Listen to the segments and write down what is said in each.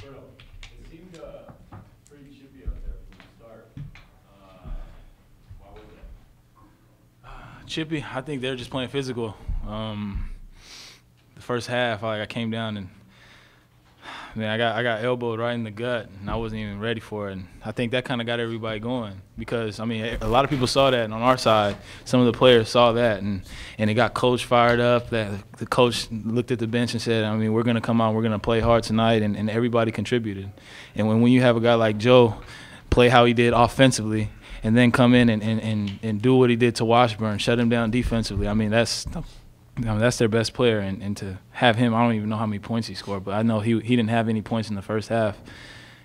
Roberto, it seemed pretty chippy out there from the start. Why was that? Chippy, I think they're just playing physical. The first half, I came down and I got elbowed right in the gut, and I wasn't even ready for it. And I think that kind of got everybody going because, I mean, a lot of people saw that, and on our side, some of the players saw that, and it got coach fired up. That the coach looked at the bench and said, I mean, we're going to come out, we're going to play hard tonight, and everybody contributed. And when you have a guy like Joe play how he did offensively and then come in and do what he did to Washburn, shut him down defensively, I mean, that's their best player, and to have him, I don't even know how many points he scored, but I know he didn't have any points in the first half.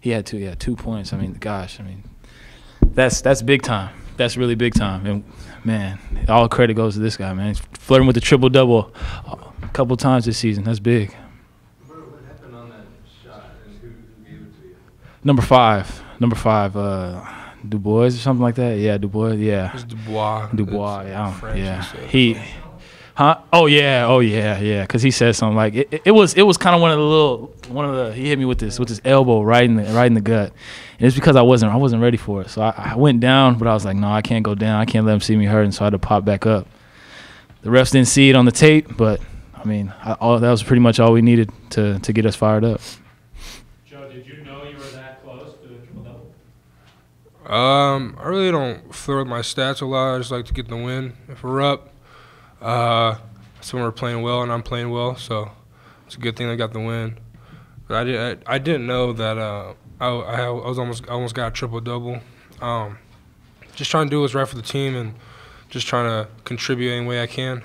He had 2 points. I mean, gosh, I mean, that's big time. That's really big time. And man, all credit goes to this guy, man. He's flirting with the triple-double a couple times this season. That's big. What happened on that shot, and who gave it to you? Number five, Dubois or something like that. Yeah, Dubois. Yeah. It's Dubois. He. Huh? Oh yeah. Because he said something like it was kind of one of the he hit me with his elbow right in the gut, and it's because I wasn't ready for it. So I went down, but I was like, no, I can't go down. I can't let him see me hurt, and so I had to pop back up. The refs didn't see it on the tape, but I mean, that was pretty much all we needed to get us fired up. Joe, did you know you were that close to a triple-double? I really don't flirt with my stats a lot. I just like to get the win. If we're up, so we're playing well and I'm playing well, so it's a good thing I got the win. But I didn't know that I almost got a triple-double. Just trying to do what's right for the team and just trying to contribute any way I can.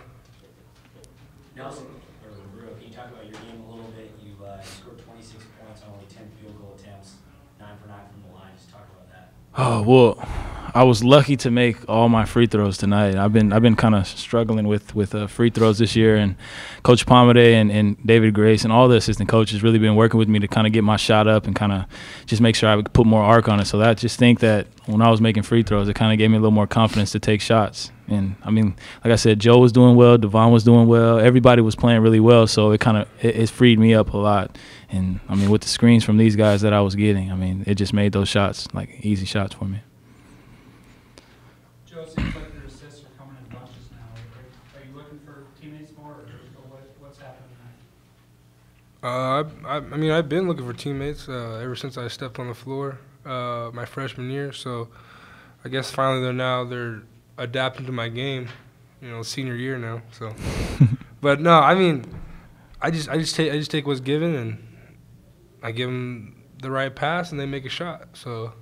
Nelson, or Roberto, can you talk about your game a little bit? You scored 26 points on only 10 field goal attempts, 9 for 9 from the line. Just talk about that. Oh well, I was lucky to make all my free throws tonight. I've been kind of struggling with free throws this year, and Coach Palmade and David Grace and all the assistant coaches really been working with me to kind of get my shot up and kind of just make sure I would put more arc on it. So I just think that when I was making free throws, it kind of gave me a little more confidence to take shots. And I mean, like I said, Joe was doing well, Devon was doing well, everybody was playing really well, so it freed me up a lot. And I mean, with the screens from these guys that I was getting, I mean, it just made those shots like easy shots for me. Joe, it seems like your assists are coming in bunches now. Are you looking for teammates more, or what's happening tonight? I mean, I've been looking for teammates ever since I stepped on the floor my freshman year. So I guess finally they're adapting to my game, senior year now. So, but no, I mean, I just take what's given and I give them the right pass and they make a shot. So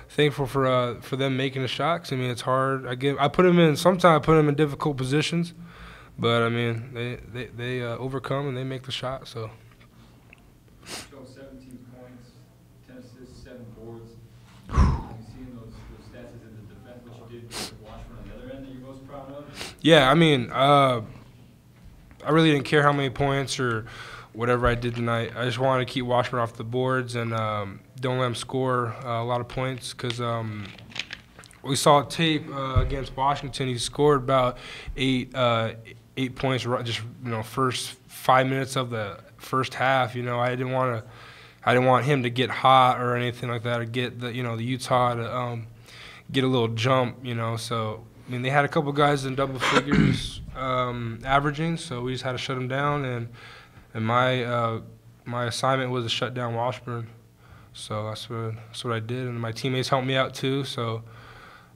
thankful for them making the shots. I mean, it's hard. Sometimes I put them in difficult positions, but I mean, they overcome and they make the shot. So. Joe, 17 points, 10 assists, 7 boards. Have you seen those stats in the defense, what you did to Washburn on the other end that you're most proud of? Yeah, I mean, I really didn't care how many points or whatever I did tonight. I just wanted to keep Washburn off the boards and don't let him score a lot of points because we saw tape against Washington. He scored about 8 points just first 5 minutes of the first half. I didn't want him to get hot or anything like that, or get the Utah to get a little jump. So I mean, they had a couple guys in double figures averaging, so we just had to shut them down. And my assignment was to shut down Washburn. So that's what I did, and my teammates helped me out too. So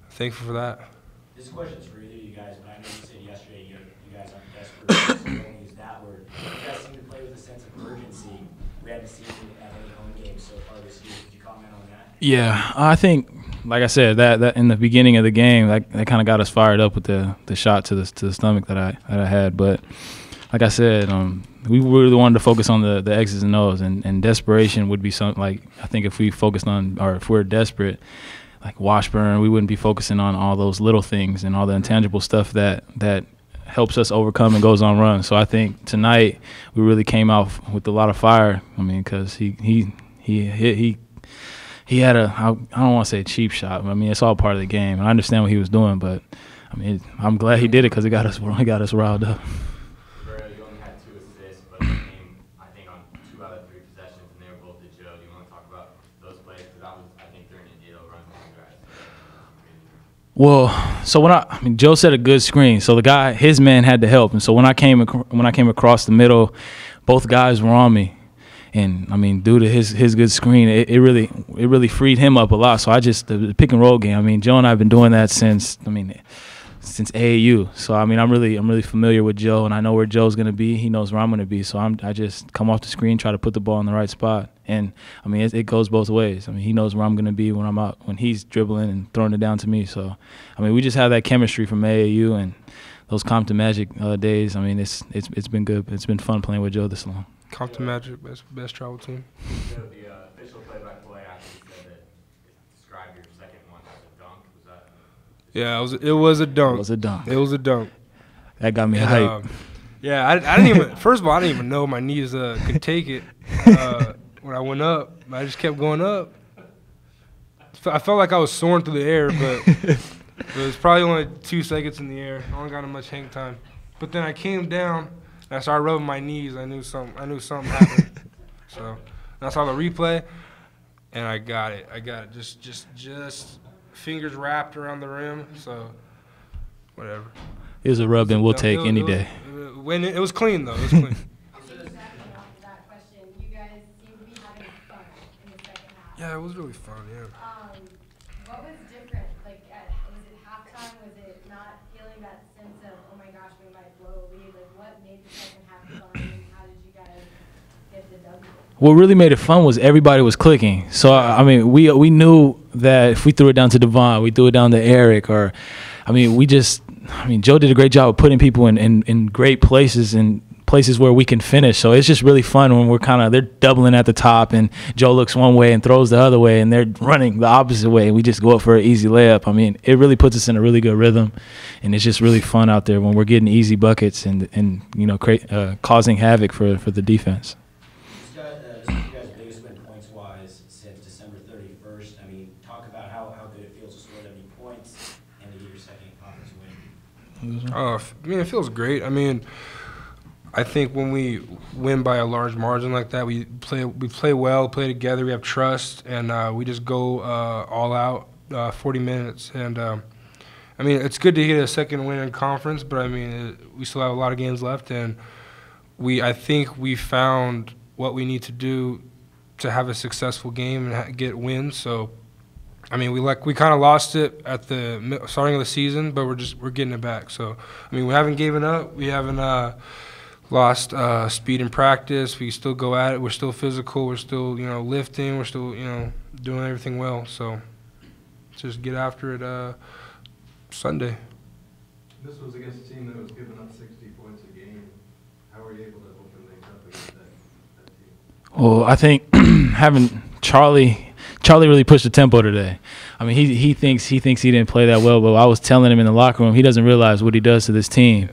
thankful for that. This question's for either of you guys, but I know you said yesterday you guys aren't desperate. So don't use that word. You guys seem to play with a sense of urgency. We haven't seen you at any home games so far this year. Could you comment on that? Yeah, I think, like I said, that in the beginning of the game, that kind of got us fired up with the shot to the stomach that I had. But like I said, we really wanted to focus on the X's and O's, and desperation would be something like, I think if we focused on, or if we're desperate, like Washburn, we wouldn't be focusing on all those little things and all the intangible stuff that helps us overcome and goes on runs. So I think tonight we really came out with a lot of fire. I mean, because he had I don't want to say a cheap shot, but I mean, it's all part of the game. And I understand what he was doing, but I mean, I'm glad he did it because it got us riled up. Roberto, you only had 2 assists, but you came, I think, on 2 out of 3 possessions, and they were both to Joe. Do you want Well, so I mean, Joe set a good screen. So the guy, his man had to help. And so when I came across the middle, both guys were on me. And I mean, due to his good screen, it really freed him up a lot. So the pick and roll game. I mean, Joe and I have been doing that since AAU. So I mean, I'm really familiar with Joe, and I know where Joe's gonna be. He knows where I'm gonna be. So I just come off the screen, try to put the ball in the right spot. And I mean, it goes both ways. I mean, he knows where I'm gonna be when I'm out, when he's dribbling and throwing it down to me. So I mean, we just have that chemistry from AAU and those Compton Magic days. I mean, it's been good. It's been fun playing with Joe this long. Compton Magic, best travel team. So the official play-by-play actually said that described your second one as a dunk. Was that? Yeah, it was a dunk. It was a dunk. It was a dunk. That got me hyped. Yeah, I didn't even. First of all, I didn't even know my knees could take it when I went up. I just kept going up. I felt like I was soaring through the air, but it was probably only 2 seconds in the air. I only got much hang time. But then I came down. And I started rubbing my knees. I knew something happened. So and I saw the replay, and I got it. Just fingers wrapped around the rim. So whatever. It was a rub and we'll take any day. When it was clean though. It was clean. That question, you guys seem to be having fun in the second half. Yeah, it was really fun. Yeah. What was different? Like, was it halftime? Was it not feeling that sense of, oh my gosh, we might blow a lead? Like, what made the second half fun, and how did you guys get the W? What really made it fun was everybody was clicking. So I mean, we knew that if we threw it down to Devon, we threw it down to Eric, or I mean, Joe did a great job of putting people in great places and places where we can finish. So it's just really fun when they're doubling at the top and Joe looks one way and throws the other way and they're running the opposite way and we just go up for an easy layup. I mean, it really puts us in a really good rhythm, and it's just really fun out there when we're getting easy buckets and you know, causing havoc for the defense. This is you guys' biggest win points-wise since December 31st. I mean, talk about how good it feels to score that many points and to get your second conference win. I mean, it feels great. I mean, I think when we win by a large margin like that, we play well, play together, we have trust, and we just go all out 40 minutes. And I mean, it's good to get a second win in conference, but I mean, we still have a lot of games left, and I think we found what we need to do to have a successful game and get wins. So, I mean, we kind of lost it at the starting of the season, but we're getting it back. So, I mean, we haven't given up. We haven't lost speed in practice. We still go at it. We're still physical. We're still, you know, lifting. We're still, you know, doing everything well. So just get after it Sunday. This was against a team that was giving up 60 points a game. How were you able to open things up against that team? Well, I think having Charlie really pushed the tempo today. I mean, he thinks he didn't play that well, but I was telling him in the locker room, he doesn't realize what he does to this team.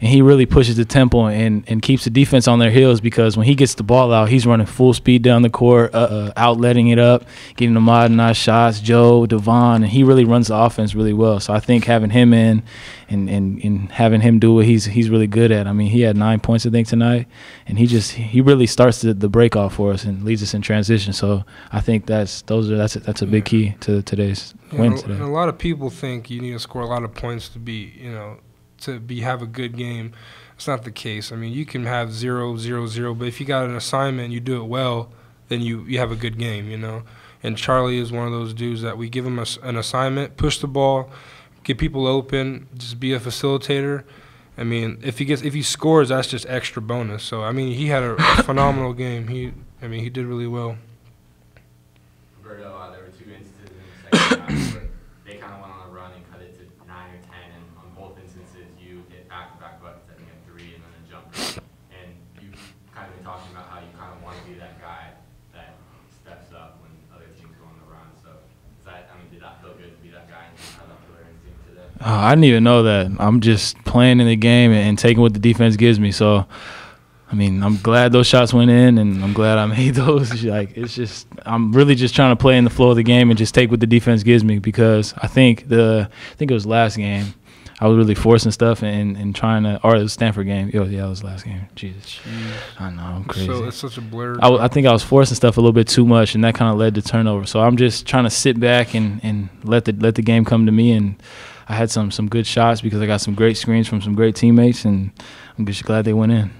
And he really pushes the tempo and keeps the defense on their heels, because when he gets the ball out, he's running full speed down the court, outletting it up, getting the nice shots, Joe, Devon, and he really runs the offense really well. So I think having him in and having him do what he's really good at. I mean, he had 9 points, I think, tonight, and he really starts the break off for us and leads us in transition. So I think that's a big key to today's win today. And a lot of people think you need to score a lot of points to have a good game. It's not the case. I mean, you can have 0-0-0, but if you got an assignment and you do it well, then you have a good game, you know. And Charlie is one of those dudes that we give him an assignment, push the ball, get people open, just be a facilitator. I mean, if he scores, that's just extra bonus. So I mean, he had a phenomenal game. He did really well. Roberto, there were 2 instances in the second half where they kind of went on a run and cut it to 9 or 10, and on both instances you hit back-to-back buckets, I think at 3 and then a jumper. And you've kind of been talking about how you kind of want to be that guy that steps up when other teams go on the run. So did that feel good to be that guy and have that killer instinct today? I didn't even know that. I'm just playing in the game and taking what the defense gives me. So, I mean, I'm glad those shots went in, and I'm glad I made those. Like, it's just, I'm really just trying to play in the flow of the game and just take what the defense gives me, because I think it was last game, I was really forcing stuff and trying to, or it was Stanford game. Yeah, it was last game. Jesus. I know, I'm crazy. So it's such a blur. I think I was forcing stuff a little bit too much, and that kind of led to turnover. So I'm just trying to sit back and let the game come to me, and I had some good shots because I got some great screens from some great teammates, and I'm just glad they went in.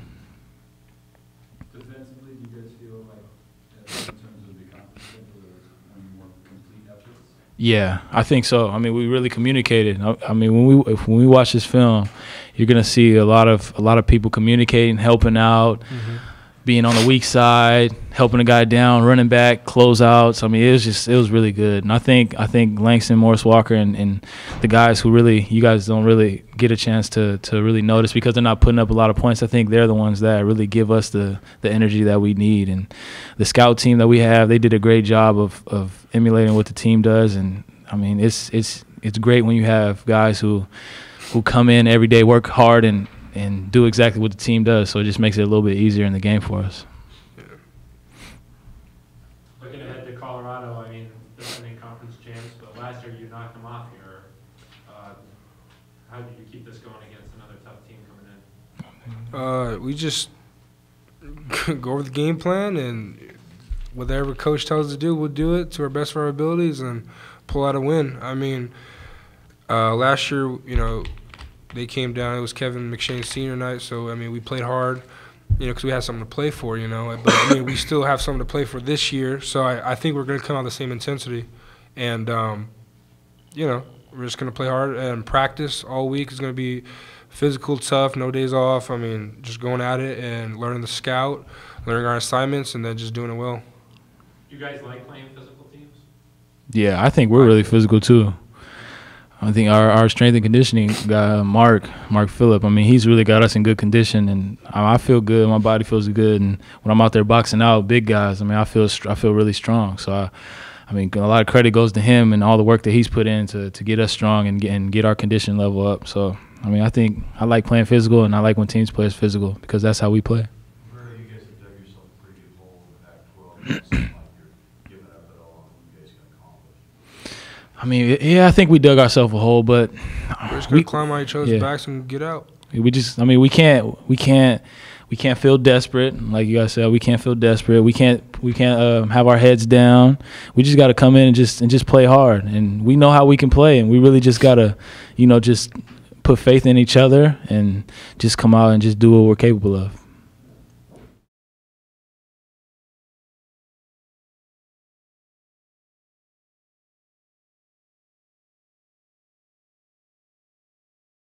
Defensively, do you guys feel like, in terms of the conference schedule, there was one more complete efforts? Yeah, I think so. I mean, we really communicated. I mean, when we watch this film, you're gonna see a lot of people communicating, helping out, being on the weak side, helping a guy down, running back, closeouts. I mean, it was really good. And I think Langston, Morris Walker, and the guys who really, you guys don't really get a chance to really notice because they're not putting up a lot of points. I think they're the ones that really give us the energy that we need. And the scout team that we have, they did a great job of emulating what the team does. And I mean, it's great when you have guys who come in every day, work hard, and do exactly what the team does. So it just makes it a little bit easier in the game for us. Looking ahead to Colorado, I mean, defending conference champs, but last year you knocked them off here. How did you keep this going against another tough team coming in? We just go over the game plan, and whatever coach tells us to do, we'll do it to our best of our abilities and pull out a win. I mean, last year, you know, they came down. It was Kevin McShane's senior night, so I mean, we played hard, you know, because we had something to play for, you know. But I mean, we still have something to play for this year, so I think we're going to come out the same intensity, and you know, we're just going to play hard and practice all week. It's going to be physical, tough, no days off. I mean, just going at it and learning the scout, learning our assignments, and then just doing it well. You guys like playing physical teams? Yeah, I think we're really physical too. I think our strength and conditioning guy, Mark Phillip, I mean, he's really got us in good condition, and I feel good. My body feels good, and when I'm out there boxing out big guys, I mean, I feel really strong. So, I mean, a lot of credit goes to him and all the work that he's put in to get us strong and get our condition level up. So, I mean, I think I like playing physical, and I like when teams play physical because that's how we play. Where you guys have dug yourself a pretty good hole in the Pac-12. It seems like you're giving up at all on what you guys can accomplish. I mean, yeah, I think we dug ourselves a hole, but We're just gonna climb on each other's backs and get out. We can't feel desperate. Like you guys said, we can't feel desperate. We can't have our heads down. We just got to come in and just play hard. And we know how we can play, and we really just gotta, you know, just put faith in each other and just come out and just do what we're capable of.